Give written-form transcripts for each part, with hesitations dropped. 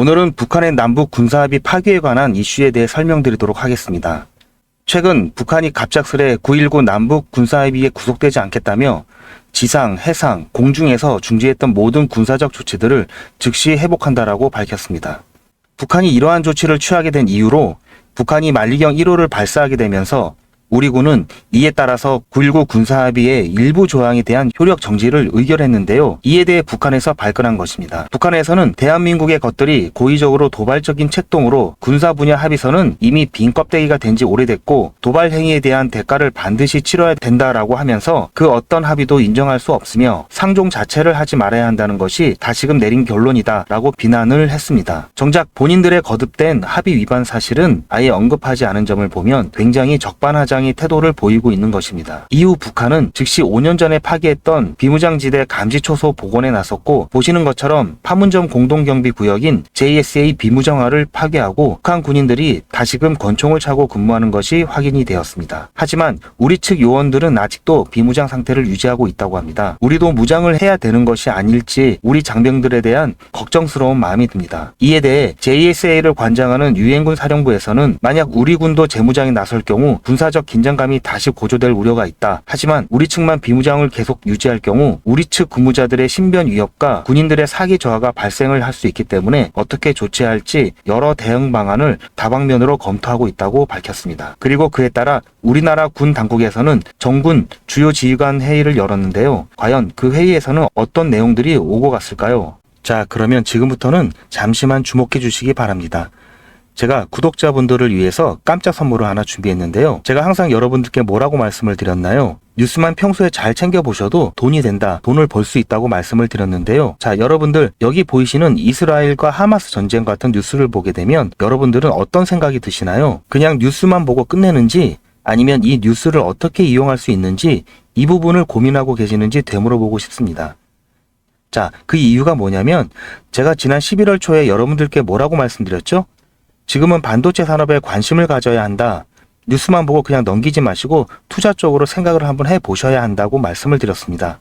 오늘은 북한의 남북 군사합의 파기에 관한 이슈에 대해 설명드리도록 하겠습니다. 최근 북한이 갑작스레 9.19 남북 군사합의에 구속되지 않겠다며 지상, 해상, 공중에서 중지했던 모든 군사적 조치들을 즉시 회복한다라고 밝혔습니다. 북한이 이러한 조치를 취하게 된 이유로 북한이 만리경 1호를 발사하게 되면서 우리 군은 이에 따라서 9.19 군사합의의 일부 조항에 대한 효력 정지를 의결했는데요. 이에 대해 북한에서 발끈한 것입니다. 북한에서는 대한민국의 것들이 고의적으로 도발적인 책동으로 군사 분야 합의서는 이미 빈 껍데기가 된 지 오래됐고 도발 행위에 대한 대가를 반드시 치러야 된다라고 하면서 그 어떤 합의도 인정할 수 없으며 상종 자체를 하지 말아야 한다는 것이 다시금 내린 결론이다라고 비난을 했습니다. 정작 본인들의 거듭된 합의 위반 사실은 아예 언급하지 않은 점을 보면 굉장히 적반하장 태도를 보이고 있는 것입니다. 이후 북한은 즉시 5년 전에 파기했던 비무장지대 감지초소 복원에 나섰고 보시는 것처럼 파문점 공동경비구역인 JSA 비무장화를 파괴하고 북한 군인들이 다시금 권총을 차고 근무하는 것이 확인이 되었습니다. 하지만 우리 측 요원들은 아직도 비무장 상태를 유지하고 있다고 합니다. 우리도 무장을 해야 되는 것이 아닐지 우리 장병들에 대한 걱정스러운 마음이 듭니다. 이에 대해 JSA를 관장하는 유엔군 사령부에서는 만약 우리 군도 재무장에 나설 경우 군사적 긴장감이 다시 고조될 우려가 있다. 하지만 우리 측만 비무장을 계속 유지할 경우 우리 측 근무자들의 신변 위협과 군인들의 사기 저하가 발생을 할 수 있기 때문에 어떻게 조치할지 여러 대응 방안을 다방면으로 검토하고 있다고 밝혔습니다. 그리고 그에 따라 우리나라 군 당국에서는 정군 주요 지휘관 회의를 열었는데요. 과연 그 회의에서는 어떤 내용들이 오고 갔을까요? 자, 그러면 지금부터는 잠시만 주목해 주시기 바랍니다. 제가 구독자분들을 위해서 깜짝 선물을 하나 준비했는데요. 제가 항상 여러분들께 뭐라고 말씀을 드렸나요? 뉴스만 평소에 잘 챙겨보셔도 돈이 된다, 돈을 벌 수 있다고 말씀을 드렸는데요. 자, 여러분들 여기 보이시는 이스라엘과 하마스 전쟁 같은 뉴스를 보게 되면 여러분들은 어떤 생각이 드시나요? 그냥 뉴스만 보고 끝내는지 아니면 이 뉴스를 어떻게 이용할 수 있는지 이 부분을 고민하고 계시는지 되물어보고 싶습니다. 자, 그 이유가 뭐냐면 제가 지난 11월 초에 여러분들께 뭐라고 말씀드렸죠? 지금은 반도체 산업에 관심을 가져야 한다. 뉴스만 보고 그냥 넘기지 마시고 투자 쪽으로 생각을 한번 해보셔야 한다고 말씀을 드렸습니다.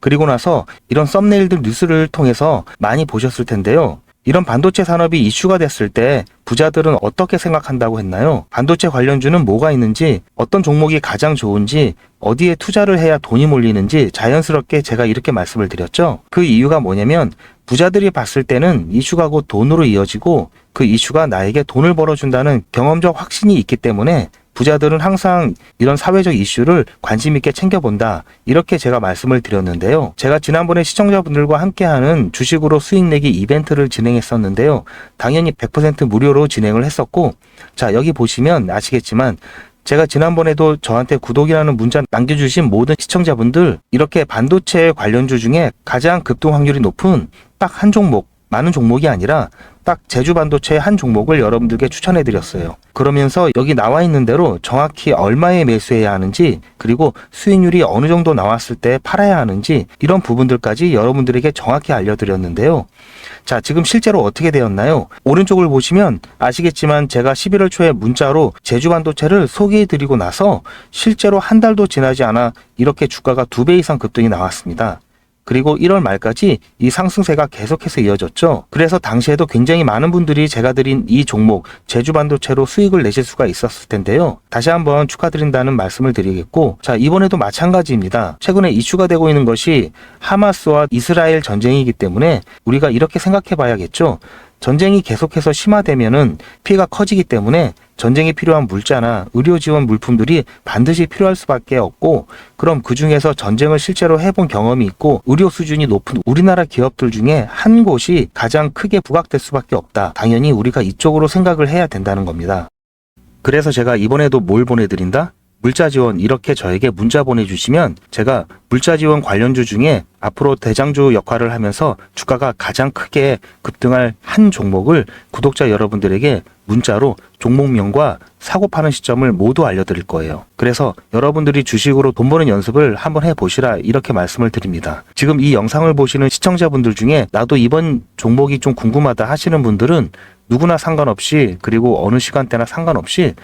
그리고 나서 이런 썸네일들 뉴스를 통해서 많이 보셨을 텐데요. 이런 반도체 산업이 이슈가 됐을 때 부자들은 어떻게 생각한다고 했나요? 반도체 관련주는 뭐가 있는지, 어떤 종목이 가장 좋은지, 어디에 투자를 해야 돈이 몰리는지 자연스럽게 제가 이렇게 말씀을 드렸죠. 그 이유가 뭐냐면 부자들이 봤을 때는 이슈가 곧 돈으로 이어지고 그 이슈가 나에게 돈을 벌어준다는 경험적 확신이 있기 때문에 부자들은 항상 이런 사회적 이슈를 관심 있게 챙겨본다. 이렇게 제가 말씀을 드렸는데요. 제가 지난번에 시청자분들과 함께하는 주식으로 수익 내기 이벤트를 진행했었는데요. 당연히 100% 무료로 진행을 했었고, 자, 여기 보시면 아시겠지만 제가 지난번에도 저한테 구독이라는 문자 남겨주신 모든 시청자분들 이렇게 반도체 관련주 중에 가장 급등 확률이 높은 딱 한 종목, 많은 종목이 아니라 딱 제주 반도체의 한 종목을 여러분들께 추천해 드렸어요. 그러면서 여기 나와 있는 대로 정확히 얼마에 매수해야 하는지, 그리고 수익률이 어느 정도 나왔을 때 팔아야 하는지 이런 부분들까지 여러분들에게 정확히 알려드렸는데요. 자, 지금 실제로 어떻게 되었나요? 오른쪽을 보시면 아시겠지만 제가 11월 초에 문자로 제주 반도체를 소개해 드리고 나서 실제로 한 달도 지나지 않아 이렇게 주가가 2배 이상 급등이 나왔습니다. 그리고 1월 말까지 이 상승세가 계속해서 이어졌죠. 그래서 당시에도 굉장히 많은 분들이 제가 드린 이 종목 제주 반도체로 수익을 내실 수가 있었을 텐데요. 다시 한번 축하드린다는 말씀을 드리겠고, 자, 이번에도 마찬가지입니다. 최근에 이슈가 되고 있는 것이 하마스와 이스라엘 전쟁이기 때문에 우리가 이렇게 생각해 봐야겠죠. 전쟁이 계속해서 심화되면은 피해가 커지기 때문에 전쟁에 필요한 물자나 의료 지원 물품들이 반드시 필요할 수밖에 없고, 그럼 그 중에서 전쟁을 실제로 해본 경험이 있고 의료 수준이 높은 우리나라 기업들 중에 한 곳이 가장 크게 부각될 수밖에 없다. 당연히 우리가 이쪽으로 생각을 해야 된다는 겁니다. 그래서 제가 이번에도 뭘 보내드린다? 물자 지원, 이렇게 저에게 문자 보내주시면 제가 물자 지원 관련주 중에 앞으로 대장주 역할을 하면서 주가가 가장 크게 급등할 한 종목을 구독자 여러분들에게 문자로 종목명과 사고 파는 시점을 모두 알려드릴 거예요. 그래서 여러분들이 주식으로 돈 버는 연습을 한번 해보시라, 이렇게 말씀을 드립니다. 지금 이 영상을 보시는 시청자분들 중에 나도 이번 종목이 좀 궁금하다 하시는 분들은 누구나 상관없이, 그리고 어느 시간대나 상관없이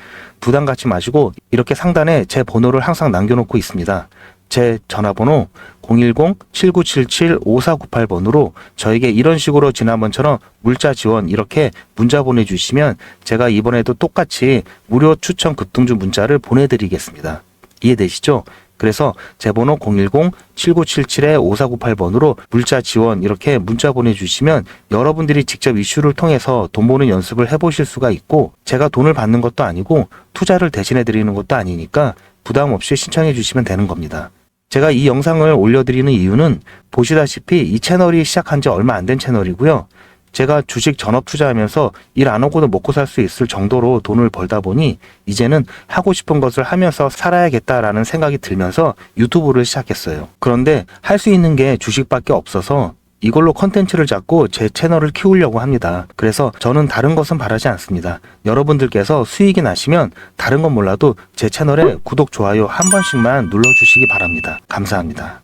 부담 갖지 마시고 이렇게 상단에 제 번호를 항상 남겨놓고 있습니다. 제 전화번호 010-7977-5498번으로 저에게 이런 식으로 지난번처럼 물자 지원 이렇게 문자 보내주시면 제가 이번에도 똑같이 무료 추천 급등주 문자를 보내드리겠습니다. 이해되시죠? 그래서 제 번호 010-7977-5498번으로 물자 지원 이렇게 문자 보내주시면 여러분들이 직접 이슈를 통해서 돈 버는 연습을 해보실 수가 있고, 제가 돈을 받는 것도 아니고 투자를 대신해 드리는 것도 아니니까 부담 없이 신청해 주시면 되는 겁니다. 제가 이 영상을 올려드리는 이유는 보시다시피 이 채널이 시작한 지 얼마 안 된 채널이고요. 제가 주식 전업 투자하면서 일 안 하고도 먹고 살 수 있을 정도로 돈을 벌다 보니 이제는 하고 싶은 것을 하면서 살아야겠다라는 생각이 들면서 유튜브를 시작했어요. 그런데 할 수 있는 게 주식밖에 없어서 이걸로 컨텐츠를 잡고 제 채널을 키우려고 합니다. 그래서 저는 다른 것은 바라지 않습니다. 여러분들께서 수익이 나시면 다른 건 몰라도 제 채널에 구독, 좋아요 한 번씩만 눌러주시기 바랍니다. 감사합니다.